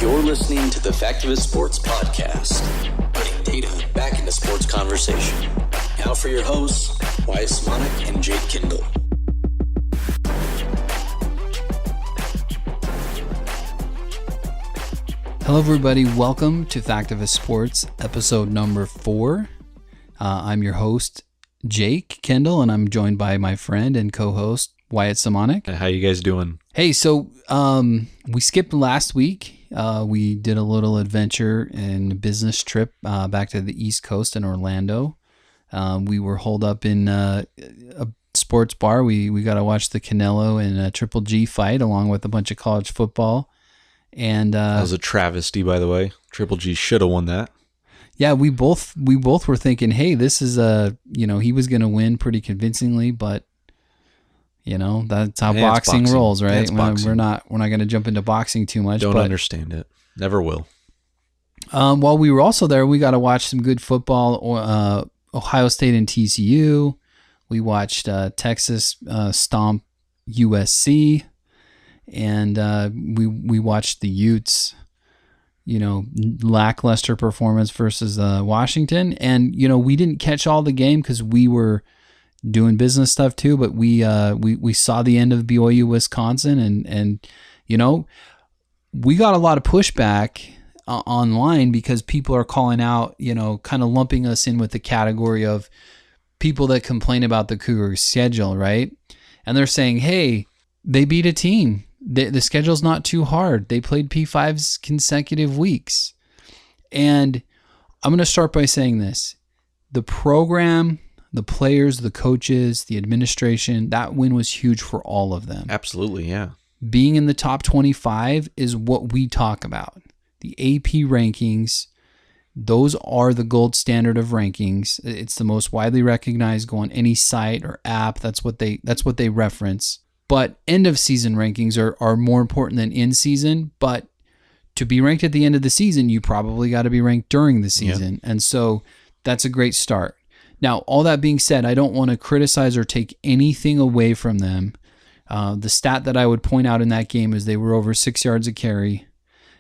You're listening to the Factivist Sports Podcast, putting data back into sports conversation. Now for your hosts, Wyatt Simonik and Jake Kendall. Hello everybody, welcome to Factivist Sports, episode number 4. I'm your host, Jake Kendall, and I'm joined by my friend and co-host, Wyatt Simonik. How you guys doing? Hey, so we skipped last week. We did a little adventure and business trip back to the East Coast in Orlando. We were holed up in a sports bar. We got to watch the Canelo and Triple G fight along with a bunch of college football. And that was a travesty, by the way. Triple G should have won that. Yeah, we both were thinking, hey, this is he was going to win pretty convincingly, but that's how boxing rolls, right? We're not going to jump into boxing too much. Don't understand it. Never will. While we were also there, we got to watch some good football. Ohio State and TCU. We watched Texas stomp USC, and we watched the Utes. Lackluster performance versus Washington, and we didn't catch all the game because we were doing business stuff too, but we saw the end of BYU Wisconsin, and we got a lot of pushback online because people are calling out, kind of lumping us in with the category of people that complain about the Cougars schedule, right? And they're saying, hey, they beat a team. The schedule's not too hard. They played P5's consecutive weeks. And I'm going to start by saying this. The program, the players, the coaches, the administration, that win was huge for all of them. Absolutely, yeah. Being in the top 25 is what we talk about. The AP rankings, those are the gold standard of rankings. It's the most widely recognized. Go on any site or app. That's what they reference. But end of season rankings are more important than in season. But to be ranked at the end of the season, you probably got to be ranked during the season. Yeah. And so that's a great start. Now, all that being said, I don't want to criticize or take anything away from them. The stat that I would point out in that game is they were over 6 yards a carry.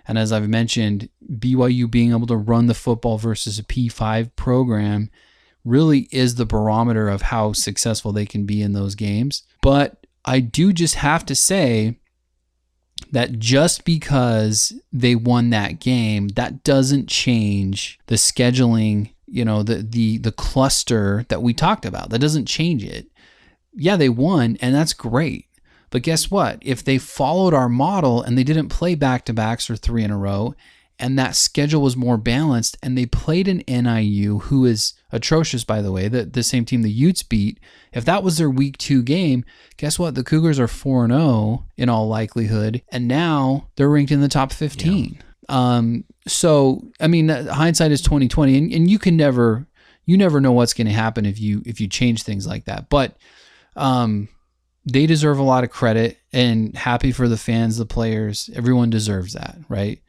And as I've mentioned, BYU being able to run the football versus a P5 program really is the barometer of how successful they can be in those games. But I do just have to say that just because they won that game, that doesn't change the scheduling, the cluster that we talked about. That doesn't change it. Yeah, they won, and that's great. But guess what? If they followed our model and they didn't play back-to-backs or 3 in a row, and that schedule was more balanced, and they played an NIU, who is atrocious, by the way, the same team the Utes beat, if that was their week 2 game, guess what? The Cougars are 4-0 in all likelihood, and now they're ranked in the top 15. Yeah. So, I mean, hindsight is 20/20, and you never know what's going to happen if you change things like that. But they deserve a lot of credit, and happy for the fans, the players. Everyone deserves that, right?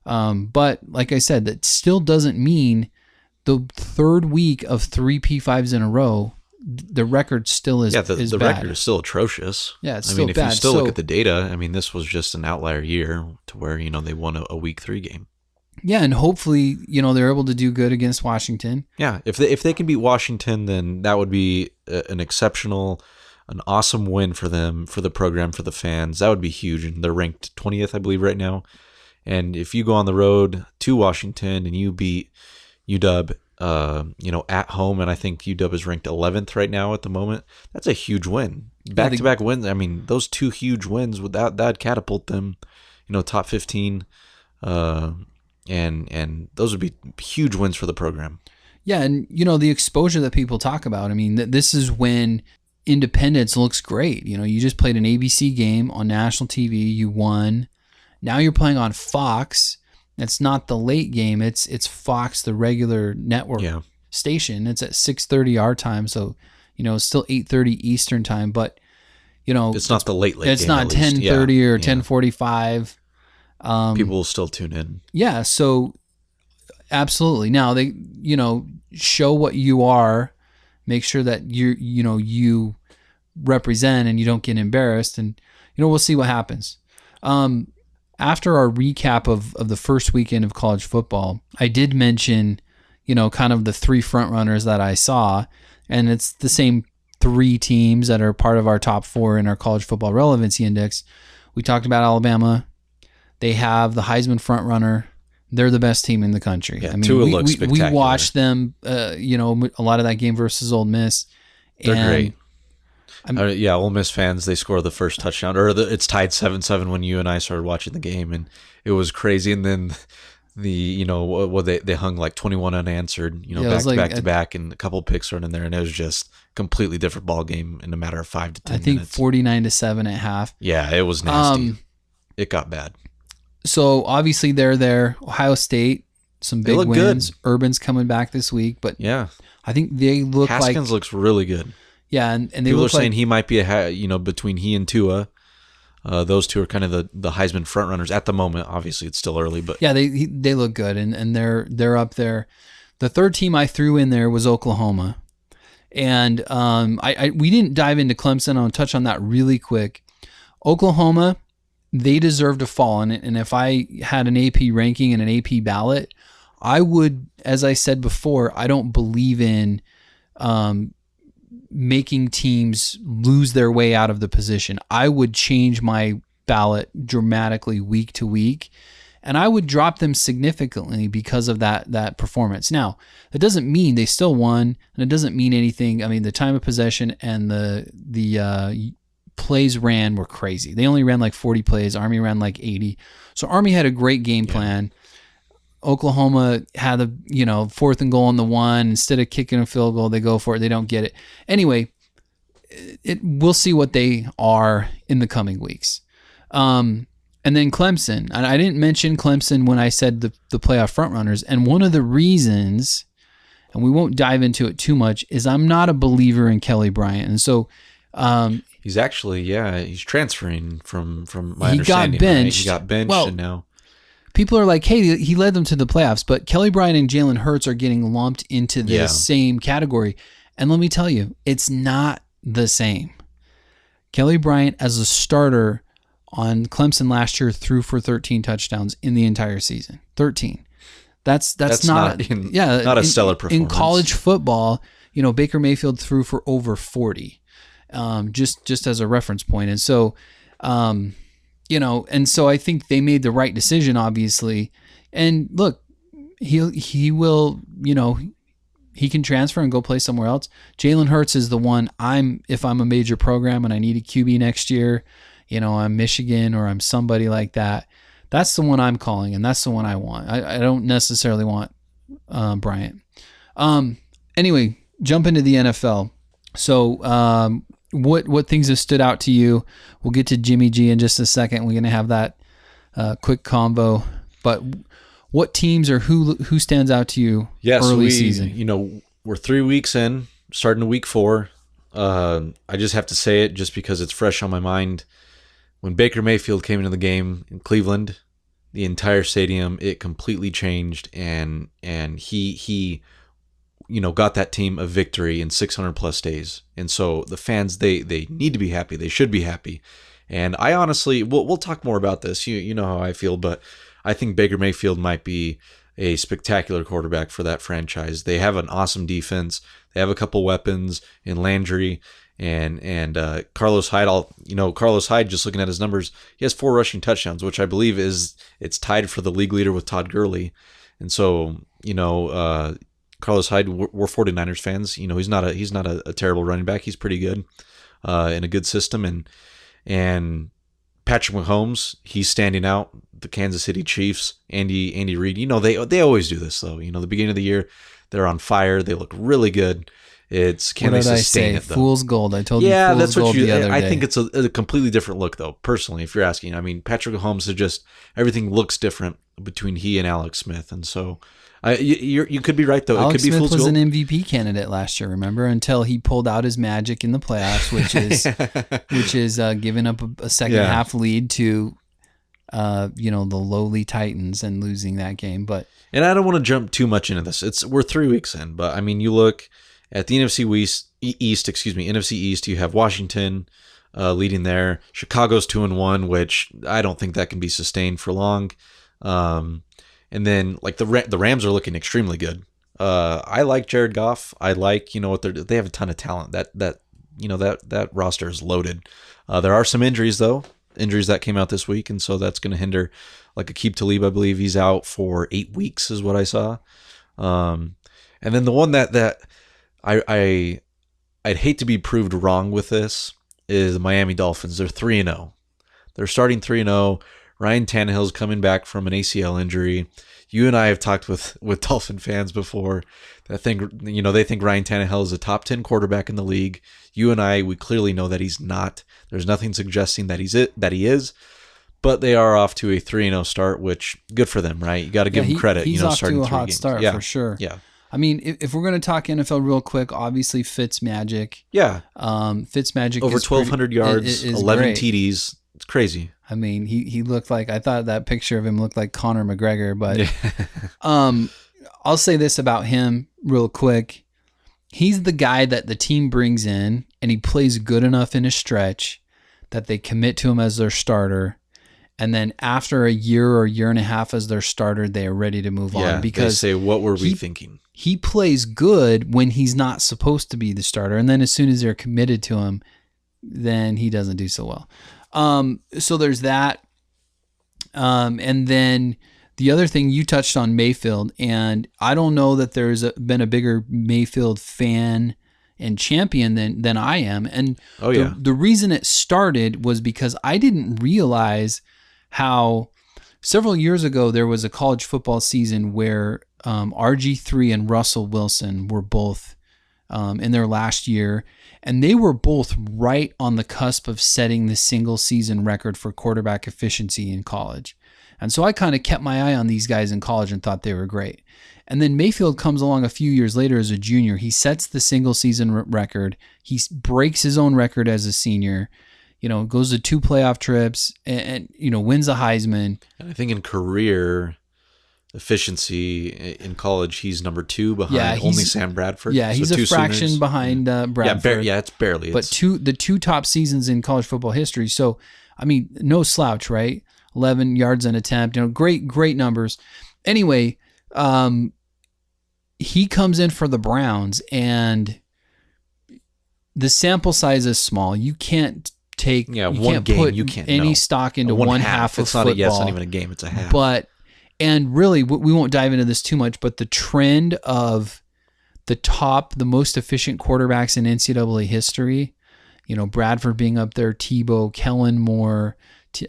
But like I said, that still doesn't mean the third week of 3 P5s in a row, the record still is bad. The record is still atrocious. Yeah, it's still bad. If you still look at the data, this was just an outlier year to where, they won a week 3 game. Yeah, and hopefully, they're able to do good against Washington. Yeah, if they can beat Washington, then that would be an awesome win for them, for the program, for the fans. That would be huge. And they're ranked 20th, I believe, right now. And if you go on the road to Washington and you beat UW, at home, and I think UW is ranked 11th right now at the moment, that's a huge win. Back-to-back wins. Those 2 huge wins, that'd catapult them, top 15. And those would be huge wins for the program. Yeah, and the exposure that people talk about. This is when independence looks great. You just played an ABC game on national TV, you won. Now you're playing on Fox. It's not the late game. It's Fox, the regular network station. It's at 6:30 our time, so it's still 8:30 Eastern time. But it's not the late. It's not 10:30 or 10:45. People will still tune in. Yeah, so absolutely. Now they show what you are. Make sure that you represent and you don't get embarrassed, and we'll see what happens. after our recap of the first weekend of college football, I did mention, kind of the three front runners that I saw, and it's the same three teams that are part of our top four in our college football relevancy index. We talked about Alabama. They have the Heisman front runner. They're the best team in the country. Yeah, Tua looks spectacular. We watched them, a lot of that game versus Ole Miss. They're great. Ole Miss fans, they score the first touchdown, or it's tied 7-7 when you and I started watching the game, and it was crazy. And then they hung like 21 unanswered, back to back, and a couple picks run in there, and it was just completely different ball game in a matter of 5 to 10 minutes. I think 49-7 at half. Yeah, it was nasty. It got bad. So obviously they're there. Ohio State, some big wins. Good. Urban's coming back this week, but yeah, I think they look Haskins looks really good. Yeah, and they people look are saying he might be between he and Tua. Those two are kind of the Heisman front runners at the moment. Obviously, it's still early, but yeah, they look good, and they're up there. The third team I threw in there was Oklahoma, and we didn't dive into Clemson. I'll touch on that really quick. Oklahoma, they deserve to fall in it, and if I had an AP ranking and an AP ballot, I would, as I said before, I don't believe in making teams lose their way out of the position. I would change my ballot dramatically week to week, and I would drop them significantly because of that performance. Now, that doesn't mean they still won, and it doesn't mean anything. I mean, the time of possession and the plays ran were crazy. They only ran like 40 plays. Army ran like 80. So Army had a great game plan. Oklahoma had a 4th and goal on the 1. Instead of kicking a field goal, they go for it. They don't get it. Anyway, we'll see what they are in the coming weeks. And then Clemson. And I didn't mention Clemson when I said the playoff frontrunners. And one of the reasons, and we won't dive into it too much, is I'm not a believer in Kelly Bryant. And so he's actually, he's transferring from my understanding. Got benched. Right? He got benched, and now people are like, hey, he led them to the playoffs, but Kelly Bryant and Jalen Hurts are getting lumped into the same category. And let me tell you, it's not the same. Kelly Bryant as a starter on Clemson last year threw for 13 touchdowns in the entire season. 13. That's not a stellar performance. In college football, Baker Mayfield threw for over 40. Just as a reference point. And so, and so I think they made the right decision, obviously. And look, he will, he can transfer and go play somewhere else. Jalen Hurts is the one if I'm a major program and I need a QB next year, I'm Michigan or I'm somebody like that. That's the one I'm calling, and that's the one I want. I don't necessarily want Bryant. Anyway, jump into the NFL. So, what things have stood out to you? We'll get to Jimmy G in just a second. We're going to have that quick convo. But what teams or who stands out to you early season? We're 3 weeks in, starting to week 4. I just have to say it just because it's fresh on my mind. When Baker Mayfield came into the game in Cleveland, the entire stadium, it completely changed, and he got that team a victory in 600 plus days. And so the fans, they need to be happy. They should be happy. And I honestly, we'll talk more about this. You know how I feel, but I think Baker Mayfield might be a spectacular quarterback for that franchise. They have an awesome defense. They have a couple weapons in Landry and Carlos Hyde. Carlos Hyde, just looking at his numbers, he has 4 rushing touchdowns, which I believe it's tied for the league leader with Todd Gurley. And so, Carlos Hyde, we're 49ers fans. He's not a terrible running back. He's pretty good in a good system. And Patrick Mahomes, he's standing out. The Kansas City Chiefs, Andy Reid. They always do this though. The beginning of the year, they're on fire. They look really good. It's can they sustain it though? Fool's gold. I told you. Yeah, fool's that's what gold you. The other I day. think it's a completely different look though. Personally, if you're asking, I mean, Patrick Mahomes is just everything looks different between he and Alex Smith, and so. You could be right though. Alex it could be Smith fool's was gold. an MVP candidate last year, remember? Until he pulled out his magic in the playoffs, which is giving up a second half lead to, the lowly Titans and losing that game. And I don't want to jump too much into this. We're 3 weeks in, but I mean, you look at the NFC East. You have Washington, leading there. Chicago's 2-1, which I don't think that can be sustained for long. And then like the Rams are looking extremely good. I like Jared Goff. I like what they have a ton of talent. That roster is loaded. There are some injuries though. Injuries that came out this week, and so that's going to hinder. Like Aqib Talib, I believe he's out for 8 weeks, is what I saw. And then the one that I'd hate to be proved wrong with this is the Miami Dolphins. They're 3-0. They're starting 3-0. Ryan Tannehill's coming back from an ACL injury. You and I have talked with Dolphin fans before that think they think Ryan Tannehill is a top 10 quarterback in the league. You and I, we clearly know that he's not. There's nothing suggesting that he is. But they are off to a 3-0 start, which good for them, right? You got to give him credit. He's off starting to a 3 hot games. start for sure. Yeah. I mean, if we're going to talk NFL real quick, obviously Fitzmagic. Yeah. Fitzmagic over 1,200 yards, 11 great. TDs. It's crazy. I mean, he looked like, I thought that picture of him looked like Conor McGregor, but I'll say this about him real quick. He's the guy that the team brings in, and he plays good enough in a stretch that they commit to him as their starter. And then after a year or year and a half as their starter, they are ready to move on. Because they say, what were we thinking? He plays good when he's not supposed to be the starter. And then as soon as they're committed to him, then he doesn't do so well. So there's that. And then the other thing, you touched on Mayfield, and I don't know that there's been a bigger Mayfield fan and champion than I am. And the reason it started was because I didn't realize how several years ago there was a college football season where RG3 and Russell Wilson were both in their last year, and they were both right on the cusp of setting the single season record for quarterback efficiency in college. And so I kind of kept my eye on these guys in college and thought they were great. And then Mayfield comes along a few years later as a junior. He sets the single season record. He breaks his own record as a senior, goes to 2 playoff trips and wins a Heisman. And I think in career efficiency in college, he's number 2 behind only Sam Bradford. Yeah, he's a fraction behind Bradford. It's barely. But the two top seasons in college football history. So, I mean, no slouch, right? 11 yards an attempt, great numbers. Anyway, he comes in for the Browns, and the sample size is small. You can't take any stock into one half of football. It's not even a game. It's a half. And really, we won't dive into this too much, but the trend of the most efficient quarterbacks in NCAA history, Bradford being up there, Tebow, Kellen Moore,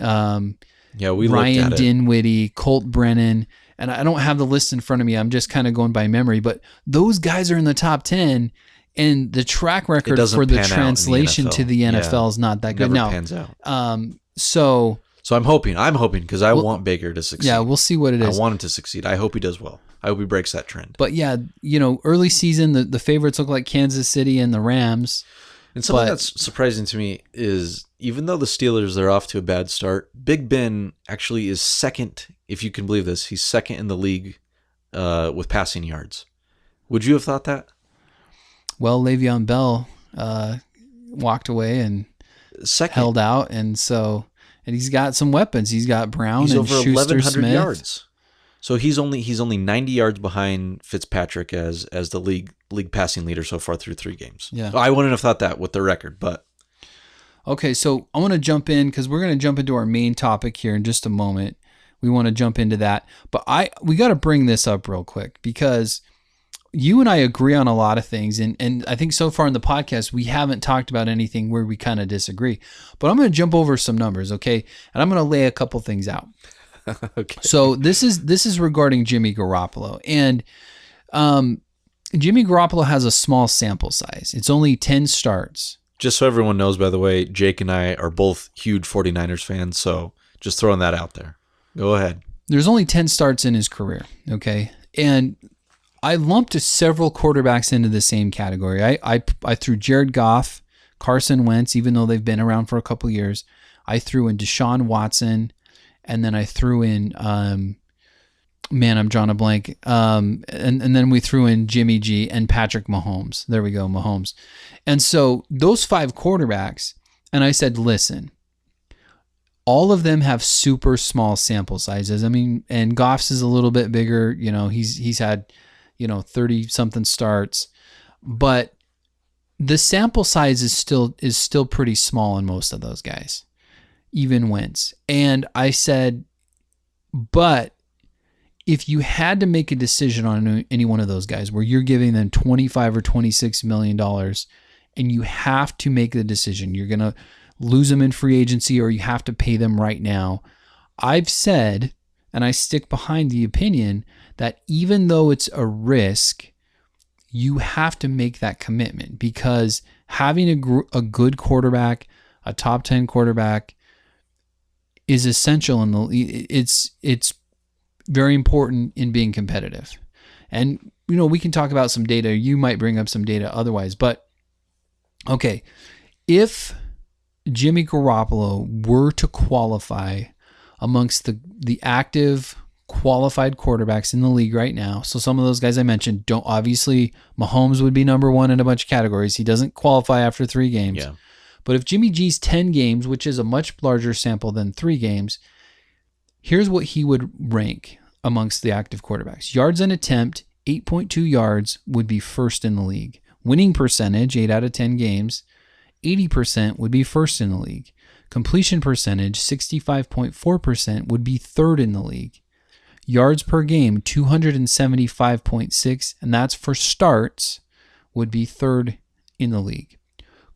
Ryan Dinwiddie, Colt Brennan, and I don't have the list in front of me. I'm just kind of going by memory, but those guys are in the top 10, and the track record for the translation to the NFL is not that good. Never pans out. So I'm hoping because I want Baker to succeed. Yeah, we'll see what it is. I want him to succeed. I hope he does well. I hope he breaks that trend. But yeah, early season, the favorites look like Kansas City and the Rams. And something that's surprising to me is even though the Steelers are off to a bad start, Big Ben actually is second, if you can believe this. He's second in the league with passing yards. Would you have thought that? Well, Le'Veon Bell walked away and held out, and he's got some weapons. He's got Brown and over Schuster 1,100 Smith. yards. So he's only 90 yards behind Fitzpatrick as the league passing leader so far through 3 games. Yeah, I wouldn't have thought that with the record, but okay. So I want to jump in because we're going to jump into our main topic here in just a moment. We want to jump into that, but we got to bring this up real quick because you and I agree on a lot of things, and I think so far in the podcast we haven't talked about anything where we kind of disagree. But I'm going to jump over some numbers, okay? And I'm going to lay a couple things out. Okay. So this is regarding Jimmy Garoppolo, and Jimmy Garoppolo has a small sample size. It's only 10 starts. Just so everyone knows, by the way, Jake and I are both huge 49ers fans, so just throwing that out there. Go ahead. There's only 10 starts in his career, okay? And I lumped several quarterbacks into the same category. I threw Jared Goff, Carson Wentz, even though they've been around for a couple of years. I threw in Deshaun Watson, and then I threw in, I'm drawing a blank. And then we threw in Jimmy G and Patrick Mahomes. There we go, Mahomes. And so those 5 quarterbacks, And I said, listen, all of them have super small sample sizes. I mean, and Goff's is a little bit bigger. He's had, 30 something starts, but the sample size is still pretty small in most of those guys, even Wentz. And I said, but if you had to make a decision on any one of those guys where you're giving them $25 or $26 million and you have to make the decision, you're going to lose them in free agency or you have to pay them right now. I've said, and I stick behind the opinion, that even though it's a risk, you have to make that commitment, because having a good quarterback, a top 10 quarterback, is essential in the. It's very important in being competitive. And we can talk about some data. You might bring up some data otherwise, but okay, if Jimmy Garoppolo were to qualify amongst the active qualified quarterbacks in the league right now. So some of those guys I mentioned don't, obviously Mahomes would be number one in a bunch of categories. He doesn't qualify after 3 games. Yeah. But if Jimmy G's 10 games, which is a much larger sample than 3 games, here's what he would rank amongst the active quarterbacks. Yards an attempt, 8.2 yards, would be first in the league. Winning percentage, 8 out of 10 games, 80% would be first in the league. Completion percentage, 65.4%, would be third in the league. Yards per game, 275.6, and that's for starts, would be third in the league.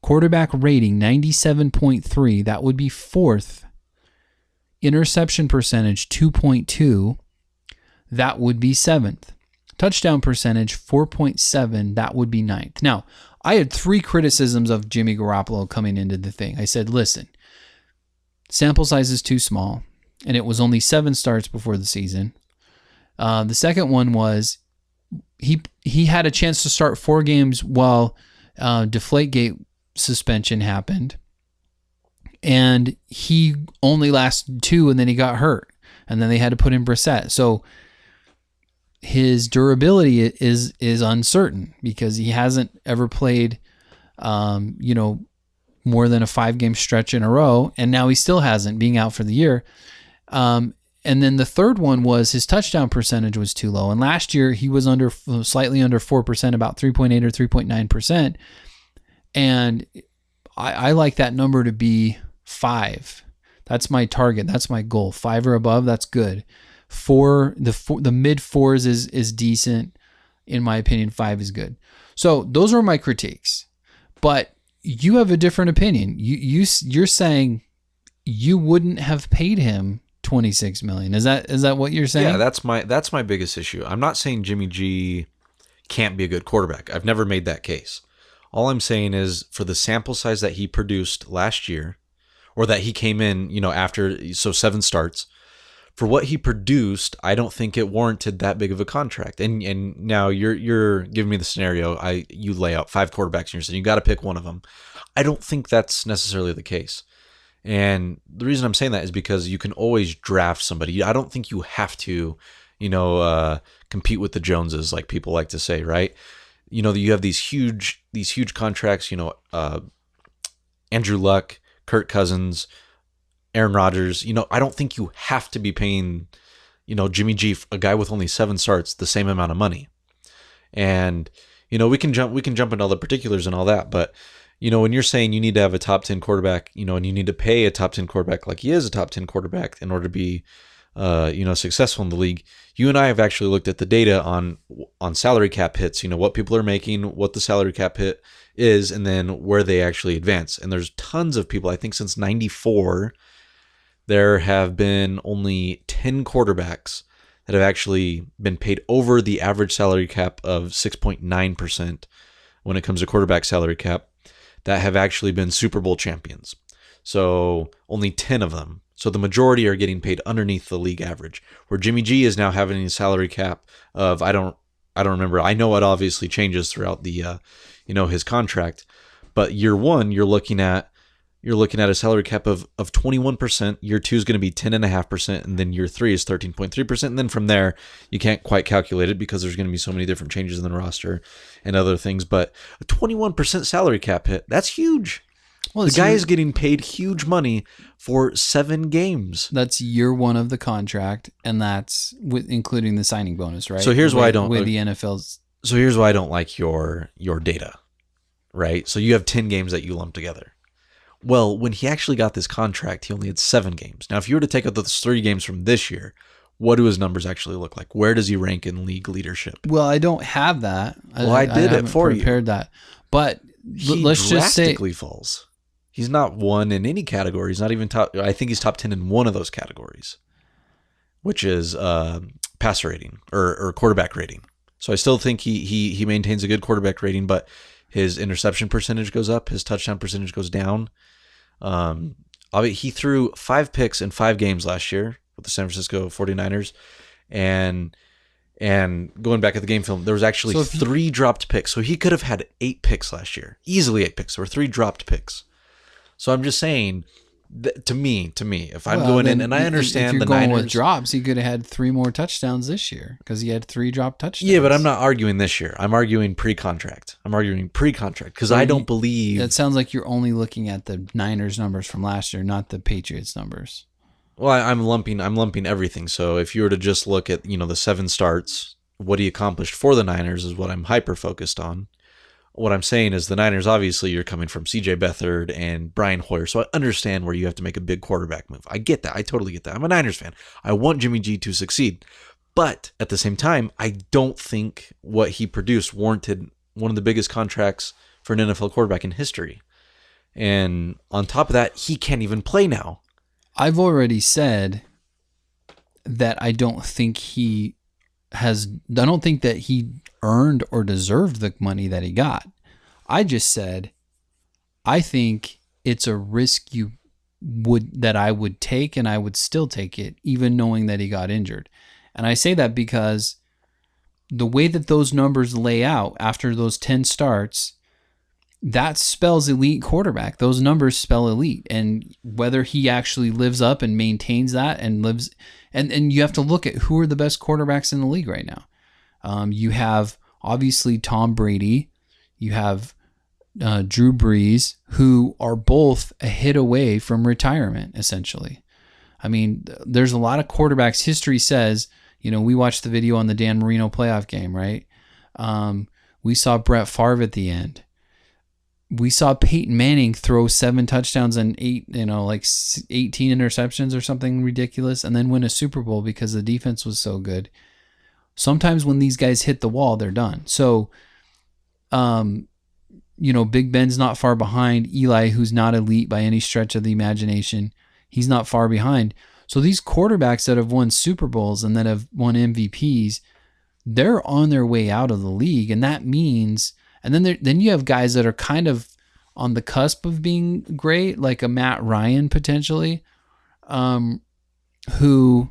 Quarterback rating, 97.3, that would be fourth. Interception percentage, 2.2, that would be seventh. Touchdown percentage, 4.7, that would be ninth. Now, I had 3 criticisms of Jimmy Garoppolo coming into the thing. I said, listen, sample size is too small, and it was only 7 starts before the season. The second one was he had a chance to start 4 games while Deflategate suspension happened, and he only lasted 2, and then he got hurt, and then they had to put in Brissett. So his durability is uncertain because he hasn't ever played, more than a 5-game stretch in a row, and now he still hasn't, being out for the year. And then the third one was his touchdown percentage was too low. And last year he was slightly under 4%, about 3.8 or 3.9%. And I like that number to be 5. That's my target. That's my goal. 5 or above, that's good. The mid 4s is decent. In my opinion, 5 is good. So those are my critiques. But you have a different opinion. You're saying you wouldn't have paid him $26 million. Is that what you're saying? Yeah, that's my biggest issue. I'm not saying Jimmy G can't be a good quarterback. I've never made that case. All I'm saying is for the sample size that he produced last year, or that he came in, after 7 starts, for what he produced, I don't think it warranted that big of a contract. And now you're giving me the scenario. You lay out 5 quarterbacks and you're saying you got to pick one of them. I don't think that's necessarily the case. And the reason I'm saying that is because you can always draft somebody. I don't think you have to, compete with the Joneses, like people like to say, right? You have these huge contracts. Andrew Luck, Kirk Cousins, Aaron Rodgers. I don't think you have to be paying, Jimmy G, a guy with only 7 starts, the same amount of money. And we can jump into all the particulars and all that, but. When you're saying you need to have a top 10 quarterback, and you need to pay a top 10 quarterback like he is a top 10 quarterback in order to be, successful in the league, you and I have actually looked at the data on salary cap hits, what people are making, what the salary cap hit is, and then where they actually advance. And there's tons of people. I think since 94, there have been only 10 quarterbacks that have actually been paid over the average salary cap of 6.9% when it comes to quarterback salary cap, that have actually been Super Bowl champions. So only 10 of them. So the majority are getting paid underneath the league average. Where Jimmy G is now having a salary cap of I don't remember. I know it obviously changes throughout the his contract, but year 1 you're looking at a salary cap of 21%. Year 2 is going to be 10.5%, and then year 3 is 13.3%. And then from there, you can't quite calculate it because there's going to be so many different changes in the roster and other things. But a 21% salary cap hit, that's huge. The guy is getting paid huge money for 7 games. That's year 1 of the contract, and that's including the signing bonus, right? So here's why I don't. With the NFL's. So here's why I don't like your data, right? So you have 10 games that you lump together. Well, when he actually got this contract, he only had 7 games. Now, if you were to take out those 3 games from this year, what do his numbers actually look like? Where does he rank in league leadership? Well, I don't have that. Well, I did it for you. Prepared that, but let's just say drastically falls. He's not 1 in any category. He's not even top. I think he's top 10 in one of those categories, which is passer rating or quarterback rating. So I still think he maintains a good quarterback rating, but his interception percentage goes up, his touchdown percentage goes down. He threw 5 picks in 5 games last year with the San Francisco 49ers, and going back at the game film, there was actually 3 dropped picks. So he could have had 8 picks last year, easily 8 picks. There were 3 dropped picks. So I'm just saying, to me, if I'm going in, and I understand if you're the going Niners with drops, he could have had 3 more touchdowns this year because he had 3 dropped touchdowns. Yeah, but I'm not arguing this year. I'm arguing pre-contract. Because I don't believe. It sounds like you're only looking at the Niners numbers from last year, not the Patriots numbers. Well, I'm lumping everything. So if you were to just look at, the 7 starts, what he accomplished for the Niners is what I'm hyper focused on. What I'm saying is the Niners, obviously, you're coming from C.J. Beathard and Brian Hoyer, so I understand where you have to make a big quarterback move. I get that. I totally get that. I'm a Niners fan. I want Jimmy G to succeed. But at the same time, I don't think what he produced warranted one of the biggest contracts for an NFL quarterback in history. And on top of that, he can't even play now. I've already said that I don't think that he earned or deserved the money that he got. I just said, I think it's a risk that I would take, and I would still take it, even knowing that he got injured. And I say that because the way that those numbers lay out after those 10 starts, that spells elite quarterback. Those numbers spell elite. And whether he actually lives up and maintains that and lives, and you have to look at who are the best quarterbacks in the league right now. You have obviously Tom Brady, you have Drew Brees, who are both a hit away from retirement, essentially. I mean, there's a lot of quarterbacks. History says, we watched the video on the Dan Marino playoff game, right? We saw Brett Favre at the end. We saw Peyton Manning throw 7 touchdowns and 18 interceptions or something ridiculous, and then win a Super Bowl because the defense was so good. Sometimes when these guys hit the wall, they're done. So, Big Ben's not far behind. Eli, who's not elite by any stretch of the imagination, he's not far behind. So these quarterbacks that have won Super Bowls and that have won MVPs, they're on their way out of the league, and that means, and then you have guys that are kind of on the cusp of being great, like a Matt Ryan potentially, who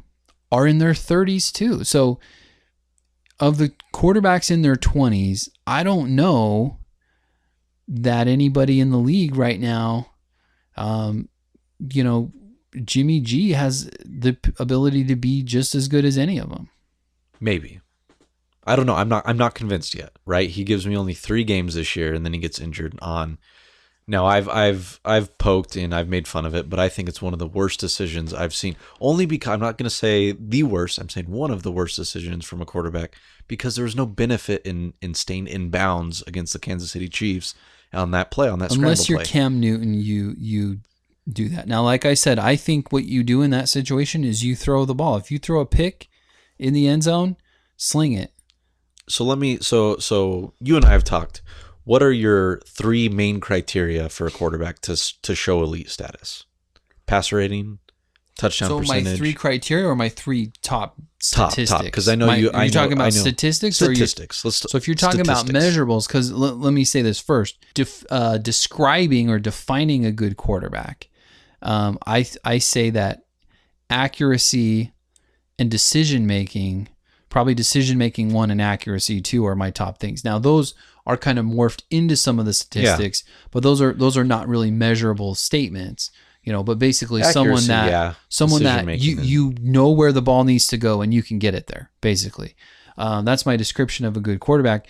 are in their 30s too. So of the quarterbacks in their 20s, I don't know that anybody in the league right now, Jimmy G has the ability to be just as good as any of them. Maybe. I don't know. I'm not convinced yet, right? He gives me only 3 games this year, and then he gets injured on. Now, I've poked and I've made fun of it, but I think it's one of the worst decisions I've seen. Only because I'm not going to say the worst. I'm saying one of the worst decisions from a quarterback, because there was no benefit in staying in bounds against the Kansas City Chiefs on that play, on that scramble play. Unless you're Cam Newton, you do that. Now, like I said, I think what you do in that situation is you throw the ball. If you throw a pick in the end zone, sling it. So you and I have talked. What are your 3 main criteria for a quarterback to show elite status? Passer rating, touchdown percentage. So my 3 criteria or my 3 top statistics? Top, because I know you. Are you talking about statistics? Statistics. So if you're talking about measurables, because let me say this first: describing or defining a good quarterback, I say that accuracy and decision making. Probably decision making 1 and accuracy 2 are my top things. Now those are kind of morphed into some of the statistics, but those are not really measurable statements, but basically accuracy, someone that you know where the ball needs to go and you can get it there, basically. That's my description of a good quarterback.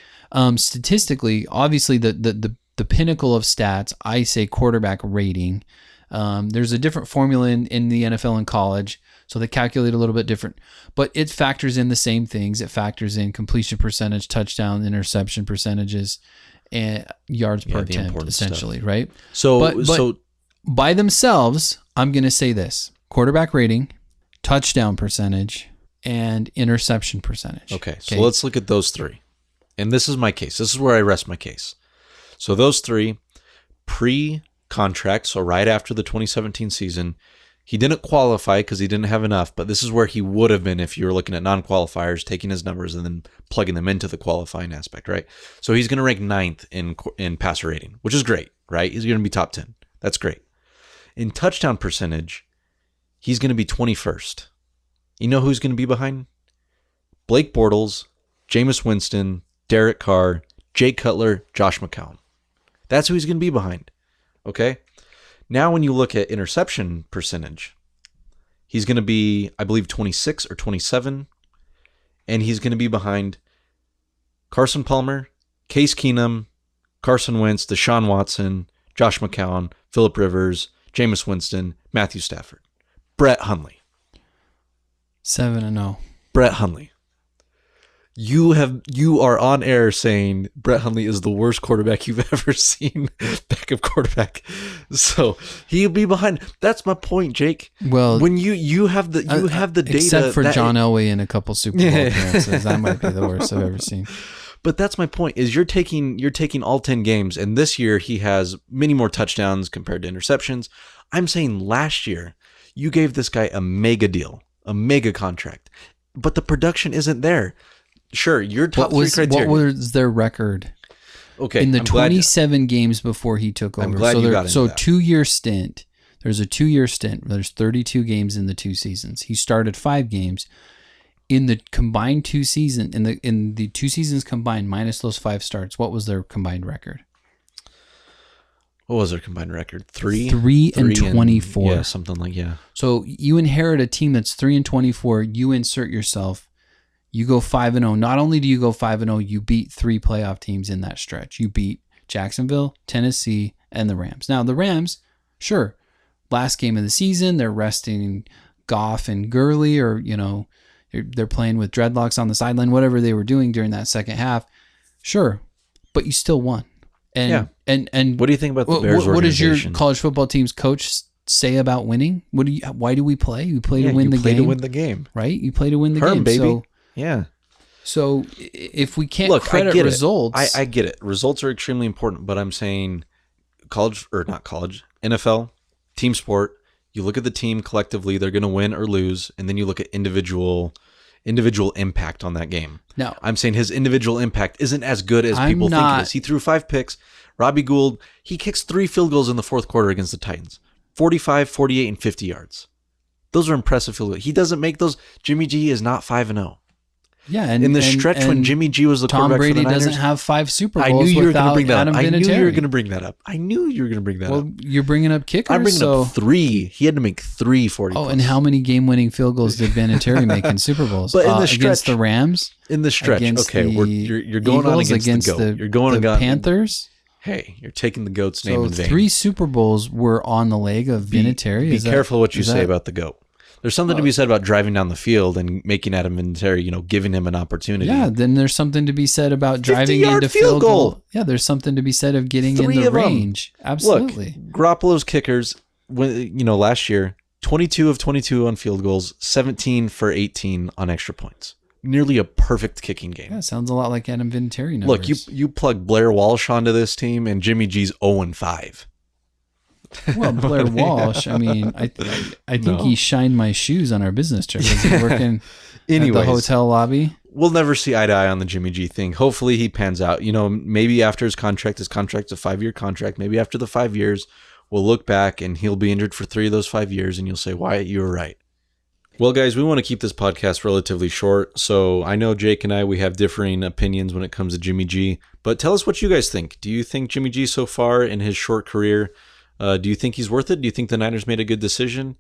Statistically, obviously the the pinnacle of stats, I say quarterback rating. There's a different formula in the NFL and college, so they calculate a little bit different, but it factors in the same things. It factors in completion percentage, touchdown, interception percentages, and yards per attempt, essentially, stuff. Right? So by themselves, I'm going to say this: quarterback rating, touchdown percentage, and interception percentage. Okay, so let's look at those three. And this is my case. This is where I rest my case. So those three, pre-contract, so right after the 2017 season, he didn't qualify because he didn't have enough, but this is where he would have been if you were looking at non-qualifiers, taking his numbers and then plugging them into the qualifying aspect, right? So he's going to rank 9th in passer rating, which is great, right? He's going to be top 10. That's great. In touchdown percentage, he's going to be 21st. You know who's going to be behind? Blake Bortles, Jameis Winston, Derek Carr, Jay Cutler, Josh McCown. That's who he's going to be behind, okay? Now, when you look at interception percentage, he's going to be, I believe, 26 or 27, and he's going to be behind Carson Palmer, Case Keenum, Carson Wentz, Deshaun Watson, Josh McCown, Phillip Rivers, Jameis Winston, Matthew Stafford, Brett Hundley. 7-0. Brett Hundley. You are on air saying Brett Hundley is the worst quarterback you've ever seen, backup quarterback. So he'll be behind. That's my point, Jake. Well, when you have the data, except for John Elway in a couple Super Bowl appearances, that might be the worst I've ever seen. But that's my point. Is you're taking all 10 games, and this year he has many more touchdowns compared to interceptions. I'm saying last year you gave this guy a mega deal, a mega contract, but the production isn't there. Sure, your top three criteria. What was their record? Okay, in the 27 games before he took over. I'm glad you got into so that. 2-year stint. There's a 2-year stint. There's 32 games in the 2 seasons. He started 5 games in the combined 2 seasons. In the 2 seasons combined, minus those 5 starts. What was their combined record? What was their combined record? 3 and 24. Yeah, something like So you inherit a team that's 3 and 24. You insert yourself. You go 5-0. Not only do you go 5-0, you beat 3 playoff teams in that stretch. You beat Jacksonville, Tennessee, and the Rams. Now, the Rams, sure, last game of the season, they're resting Goff and Gurley, or, they're playing with dreadlocks on the sideline, whatever they were doing during that second half. Sure, but you still won. And what do you think about the Bears organization? What does your college football team's coach say about winning? Why do we play? We play to win the game. You play to win the game. Right? You play to win the game. Baby. So, yeah. So if we can't credit results, I get it. Results are extremely important, but I'm saying NFL, team sport. You look at the team collectively; they're going to win or lose, and then you look at individual impact on that game. No, I'm saying his individual impact isn't as good as people think it is. He threw 5 picks. Robbie Gould, he kicks 3 field goals in the fourth quarter against the Titans. 45, 48, and 50 yards. Those are impressive field goals. He doesn't make those. Jimmy G is not 5-0. Yeah, in the stretch when Jimmy G was the quarterback for the Niners, Tom Brady doesn't have 5 Super Bowls. I knew you were going to bring that up. I knew you were going to bring that up. I knew you were going to bring that up. Well, you're bringing up kickers. I'm bringing up 3. He had to make 3 40. Oh, and how many game-winning field goals did Vinatieri make in Super Bowls? But in the stretch, against the Rams, in the stretch, okay, you're going Eagles, on against the GOAT. You're going the Panthers. Hey, you're taking the GOAT's name in vain. 3 Super Bowls were on the leg of Vinatieri. Be careful what you say about the GOAT. There's something to be said about driving down the field and making Adam Vinatieri, giving him an opportunity. Yeah, then there's something to be said about driving into field goal. Yeah, there's something to be said of getting in the range. Absolutely. Look, Garoppolo's kickers, last year, 22 of 22 on field goals, 17 for 18 on extra points. Nearly a perfect kicking game. Yeah, sounds a lot like Adam Vinatieri numbers. Look, you plug Blair Walsh onto this team, and Jimmy G's 0-5. Well, Blair Walsh, I mean, I think he shined my shoes on our business trip. Is he working at the hotel lobby? We'll never see eye to eye on the Jimmy G thing. Hopefully he pans out. Maybe after his contract's a 5-year contract. Maybe after the 5 years, we'll look back and he'll be injured for 3 of those 5 years, and you'll say, Wyatt, you were right. Well, guys, we want to keep this podcast relatively short. So I know Jake and we have differing opinions when it comes to Jimmy G. But tell us what you guys think. Do you think Jimmy G so far in his short career, do you think he's worth it? Do you think the Niners made a good decision?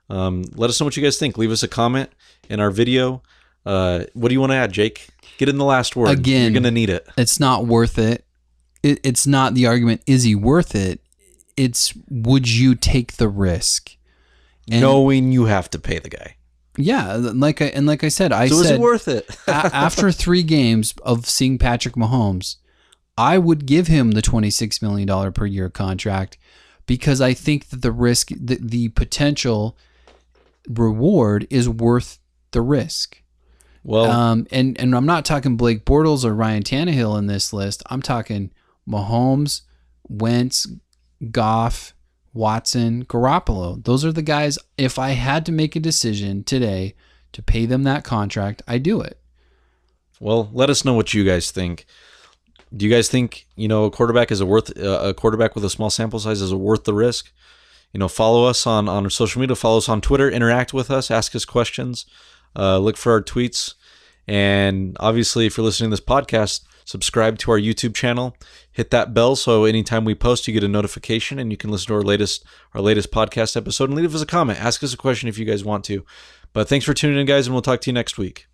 Let us know what you guys think. Leave us a comment in our video. What do you want to add, Jake? Get in the last word. Again, you're going to need it. It's not worth it. it's not the argument, is he worth it? It's, would you take the risk? And knowing you have to pay the guy. Yeah, like I said, So is it worth it? After 3 games of seeing Patrick Mahomes, I would give him the $26 million per year contract, because I think that the risk, the potential reward is worth the risk. Well, and I'm not talking Blake Bortles or Ryan Tannehill in this list. I'm talking Mahomes, Wentz, Goff, Watson, Garoppolo. Those are the guys, if I had to make a decision today to pay them that contract, I do it. well, let us know what you guys think. Do you guys think, a quarterback is a quarterback with a small sample size is worth the risk? Follow us on our social media, follow us on Twitter, interact with us, ask us questions, look for our tweets. And obviously, if you're listening to this podcast, subscribe to our YouTube channel, hit that bell so anytime we post, you get a notification and you can listen to our latest podcast episode, and leave us a comment. Ask us a question if you guys want to. But thanks for tuning in, guys, and we'll talk to you next week.